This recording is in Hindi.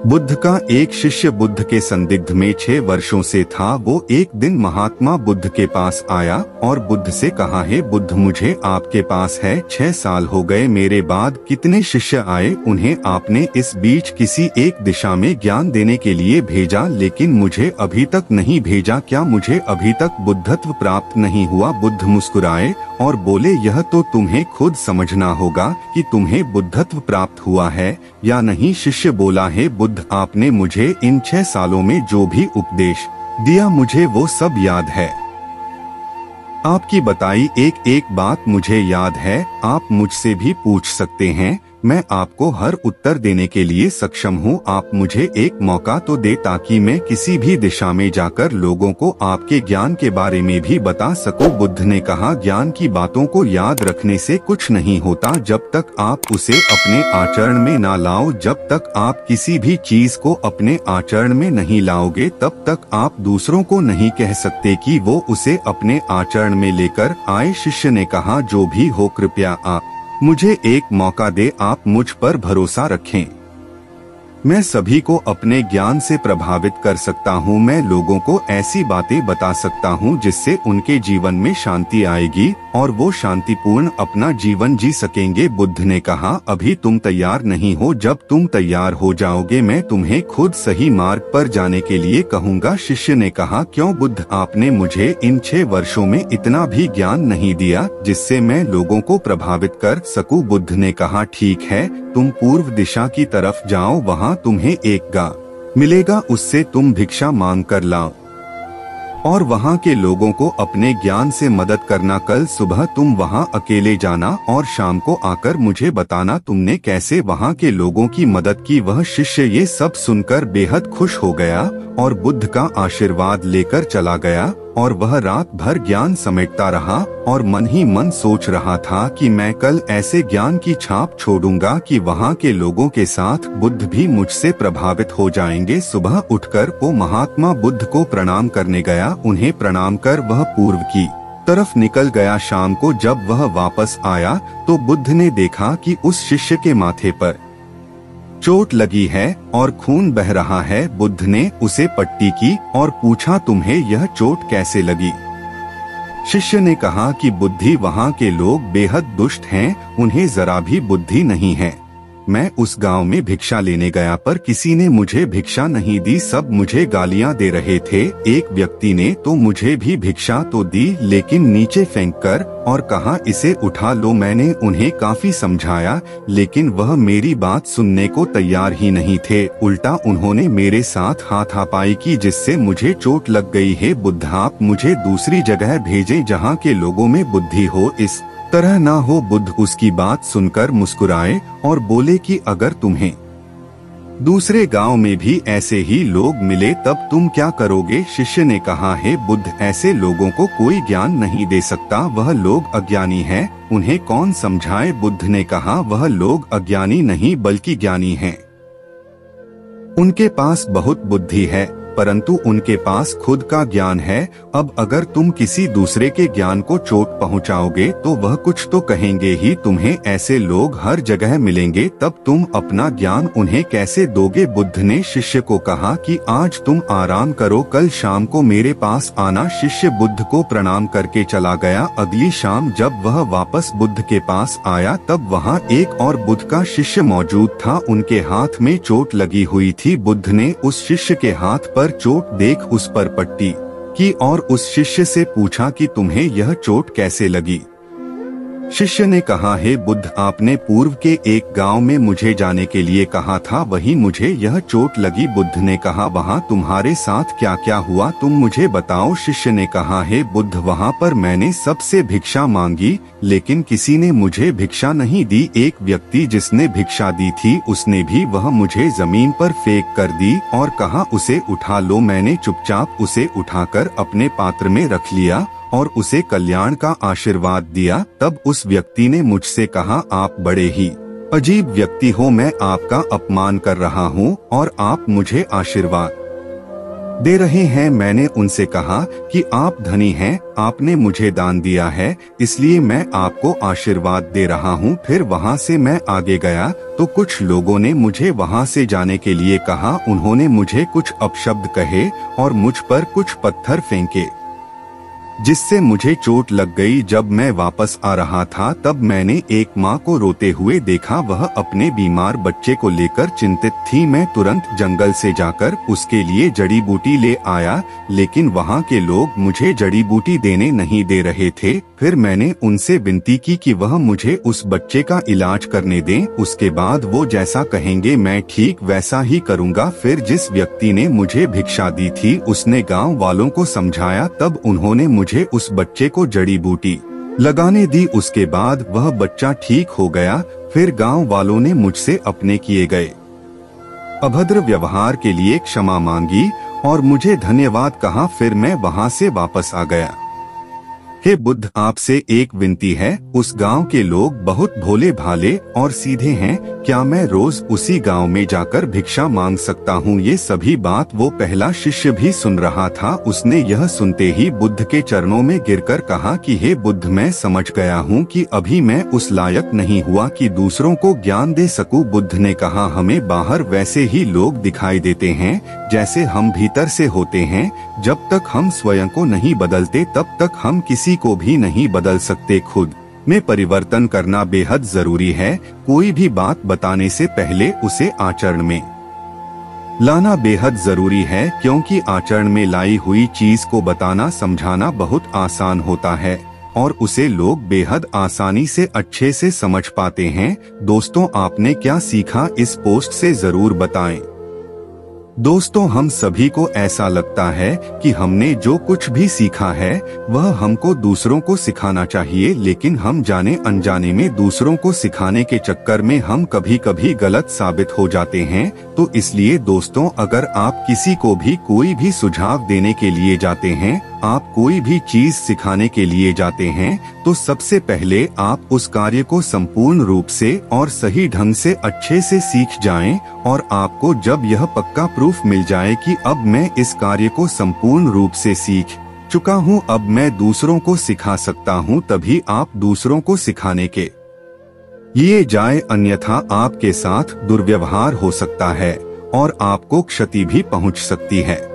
बुद्ध का एक शिष्य बुद्ध के संदिग्ध में 6 वर्षों से था। वो एक दिन महात्मा बुद्ध के पास आया और बुद्ध से कहा, हे बुद्ध, मुझे आपके पास है 6 साल हो गए। मेरे बाद कितने शिष्य आए, उन्हें आपने इस बीच किसी एक दिशा में ज्ञान देने के लिए भेजा, लेकिन मुझे अभी तक नहीं भेजा। क्या मुझे अभी तक बुद्धत्व प्राप्त नहीं हुआ? बुद्ध मुस्कुराए और बोले, यह तो तुम्हें खुद समझना होगा कि तुम्हें बुद्धत्व प्राप्त हुआ है या नहीं। शिष्य बोला, हे बुद्ध, आपने मुझे इन 6 सालों में जो भी उपदेश दिया मुझे वो सब याद है। आपकी बताई एक एक बात मुझे याद है। आप मुझसे भी पूछ सकते हैं, मैं आपको हर उत्तर देने के लिए सक्षम हूँ। आप मुझे एक मौका तो दे ताकि मैं किसी भी दिशा में जाकर लोगों को आपके ज्ञान के बारे में भी बता सकूं। बुद्ध ने कहा, ज्ञान की बातों को याद रखने से कुछ नहीं होता जब तक आप उसे अपने आचरण में ना लाओ। जब तक आप किसी भी चीज को अपने आचरण में नहीं लाओगे तब तक आप दूसरों को नहीं कह सकते कि वो उसे अपने आचरण में लेकर आए। शिष्य ने कहा, जो भी हो कृपया आप मुझे एक मौका दे, आप मुझ पर भरोसा रखें। मैं सभी को अपने ज्ञान से प्रभावित कर सकता हूँ। मैं लोगों को ऐसी बातें बता सकता हूँ जिससे उनके जीवन में शांति आएगी और वो शांतिपूर्ण अपना जीवन जी सकेंगे। बुद्ध ने कहा, अभी तुम तैयार नहीं हो। जब तुम तैयार हो जाओगे मैं तुम्हें खुद सही मार्ग पर जाने के लिए कहूँगा। शिष्य ने कहा, क्यों बुद्ध, आपने मुझे इन 6 वर्षों में इतना भी ज्ञान नहीं दिया जिससे मैं लोगों को प्रभावित कर सकूं। बुद्ध ने कहा, ठीक है, तुम पूर्व दिशा की तरफ जाओ, वहाँ तुम्हें एक गांव मिलेगा, उससे तुम भिक्षा मांग कर लाओ और वहाँ के लोगों को अपने ज्ञान से मदद करना। कल सुबह तुम वहाँ अकेले जाना और शाम को आकर मुझे बताना तुमने कैसे वहाँ के लोगों की मदद की। वह शिष्य ये सब सुनकर बेहद खुश हो गया और बुद्ध का आशीर्वाद लेकर चला गया और वह रात भर ज्ञान समेटता रहा और मन ही मन सोच रहा था कि मैं कल ऐसे ज्ञान की छाप छोड़ूंगा कि वहाँ के लोगों के साथ बुद्ध भी मुझसे प्रभावित हो जाएंगे। सुबह उठकर वो महात्मा बुद्ध को प्रणाम करने गया। उन्हें प्रणाम कर वह पूर्व की तरफ निकल गया। शाम को जब वह वापस आया तो बुद्ध ने देखा कि उस शिष्य के माथे पर चोट लगी है और खून बह रहा है। बुद्ध ने उसे पट्टी की और पूछा, तुम्हें यह चोट कैसे लगी? शिष्य ने कहा कि बुद्धि, वहाँ के लोग बेहद दुष्ट हैं, उन्हें जरा भी बुद्धि नहीं है। मैं उस गांव में भिक्षा लेने गया पर किसी ने मुझे भिक्षा नहीं दी, सब मुझे गालियां दे रहे थे। एक व्यक्ति ने तो मुझे भी भिक्षा तो दी लेकिन नीचे फेंक कर और कहा, इसे उठा लो। मैंने उन्हें काफी समझाया लेकिन वह मेरी बात सुनने को तैयार ही नहीं थे। उल्टा उन्होंने मेरे साथ हाथापाई की जिससे मुझे चोट लग गई है। बुद्ध, आप मुझे दूसरी जगह भेजें जहाँ के लोगों में बुद्धि हो, इस तरह ना हो। बुद्ध उसकी बात सुनकर मुस्कुराए और बोले कि अगर तुम्हें दूसरे गांव में भी ऐसे ही लोग मिले तब तुम क्या करोगे? शिष्य ने कहा, है बुद्ध, ऐसे लोगों को कोई ज्ञान नहीं दे सकता, वह लोग अज्ञानी हैं, उन्हें कौन समझाए? बुद्ध ने कहा, वह लोग अज्ञानी नहीं बल्कि ज्ञानी हैं। उनके पास बहुत बुद्धि है परंतु उनके पास खुद का ज्ञान है। अब अगर तुम किसी दूसरे के ज्ञान को चोट पहुंचाओगे तो वह कुछ तो कहेंगे ही। तुम्हें ऐसे लोग हर जगह मिलेंगे, तब तुम अपना ज्ञान उन्हें कैसे दोगे? बुद्ध ने शिष्य को कहा कि आज तुम आराम करो, कल शाम को मेरे पास आना। शिष्य बुद्ध को प्रणाम करके चला गया। अगली शाम जब वह वापस बुद्ध के पास आया तब वहाँ एक और बुद्ध का शिष्य मौजूद था। उनके हाथ में चोट लगी हुई थी। बुद्ध ने उस शिष्य के हाथ पर चोट देख उस पर पट्टी की और उस शिष्य से पूछा कि तुम्हें यह चोट कैसे लगी? शिष्य ने कहा, हे बुद्ध, आपने पूर्व के एक गांव में मुझे जाने के लिए कहा था, वहीं मुझे यह चोट लगी। बुद्ध ने कहा, वहां तुम्हारे साथ क्या क्या हुआ, तुम मुझे बताओ। शिष्य ने कहा, हे बुद्ध, वहां पर मैंने सबसे भिक्षा मांगी लेकिन किसी ने मुझे भिक्षा नहीं दी। एक व्यक्ति जिसने भिक्षा दी थी उसने भी वह मुझे जमीन पर फेंक कर दी और कहा, उसे उठा लो। मैंने चुपचाप उसे उठाकर अपने पात्र में रख लिया और उसे कल्याण का आशीर्वाद दिया। तब उस व्यक्ति ने मुझसे कहा, आप बड़े ही अजीब व्यक्ति हो, मैं आपका अपमान कर रहा हूँ और आप मुझे आशीर्वाद दे रहे हैं। मैंने उनसे कहा कि आप धनी हैं, आपने मुझे दान दिया है, इसलिए मैं आपको आशीर्वाद दे रहा हूँ। फिर वहाँ से मैं आगे गया तो कुछ लोगों ने मुझे वहाँ से जाने के लिए कहा। उन्होंने मुझे कुछ अपशब्द कहे और मुझ पर कुछ पत्थर फेंके, जिससे मुझे चोट लग गई। जब मैं वापस आ रहा था तब मैंने एक माँ को रोते हुए देखा। वह अपने बीमार बच्चे को लेकर चिंतित थी। मैं तुरंत जंगल से जाकर उसके लिए जड़ी बूटी ले आया, लेकिन वहाँ के लोग मुझे जड़ी बूटी देने नहीं दे रहे थे। फिर मैंने उनसे विनती की कि वह मुझे उस बच्चे का इलाज करने दें। उसके बाद वो जैसा कहेंगे मैं ठीक वैसा ही करूँगा। फिर जिस व्यक्ति ने मुझे भिक्षा दी थी उसने गाँव वालों को समझाया, तब उन्होंने मुझे उस बच्चे को जड़ी बूटी लगाने दी। उसके बाद वह बच्चा ठीक हो गया। फिर गांव वालों ने मुझसे अपने किए गए अभद्र व्यवहार के लिए क्षमा मांगी और मुझे धन्यवाद कहा। फिर मैं वहां से वापस आ गया। हे बुद्ध, आपसे एक विनती है। उस गांव के लोग बहुत भोले भाले और सीधे हैं। क्या मैं रोज उसी गांव में जाकर भिक्षा मांग सकता हूँ? ये सभी बात वो पहला शिष्य भी सुन रहा था। उसने यह सुनते ही बुद्ध के चरणों में गिरकर कहा कि हे बुद्ध, मैं समझ गया हूँ कि अभी मैं उस लायक नहीं हुआ कि दूसरों को ज्ञान दे सकूं। बुद्ध ने कहा, हमें बाहर वैसे ही लोग दिखाई देते हैं जैसे हम भीतर से होते हैं। जब तक हम स्वयं को नहीं बदलते तब तक हम किसी को भी नहीं बदल सकते। खुद में परिवर्तन करना बेहद जरूरी है। कोई भी बात बताने से पहले उसे आचरण में लाना बेहद जरूरी है, क्योंकि आचरण में लाई हुई चीज को बताना समझाना बहुत आसान होता है और उसे लोग बेहद आसानी से अच्छे से समझ पाते हैं। दोस्तों, आपने क्या सीखा इस पोस्ट से जरूर बताएं। दोस्तों, हम सभी को ऐसा लगता है कि हमने जो कुछ भी सीखा है वह हमको दूसरों को सिखाना चाहिए, लेकिन हम जाने अनजाने में दूसरों को सिखाने के चक्कर में हम कभी कभी गलत साबित हो जाते हैं। तो इसलिए दोस्तों, अगर आप किसी को भी कोई भी सुझाव देने के लिए जाते हैं, आप कोई भी चीज सिखाने के लिए जाते हैं, तो सबसे पहले आप उस कार्य को संपूर्ण रूप से और सही ढंग से अच्छे से सीख जाएं। और आपको जब यह पक्का प्रूफ मिल जाए कि अब मैं इस कार्य को संपूर्ण रूप से सीख चुका हूं, अब मैं दूसरों को सिखा सकता हूं, तभी आप दूसरों को सिखाने के लिए जाए। अन्यथा आपके साथ दुर्व्यवहार हो सकता है और आपको क्षति भी पहुंच सकती है।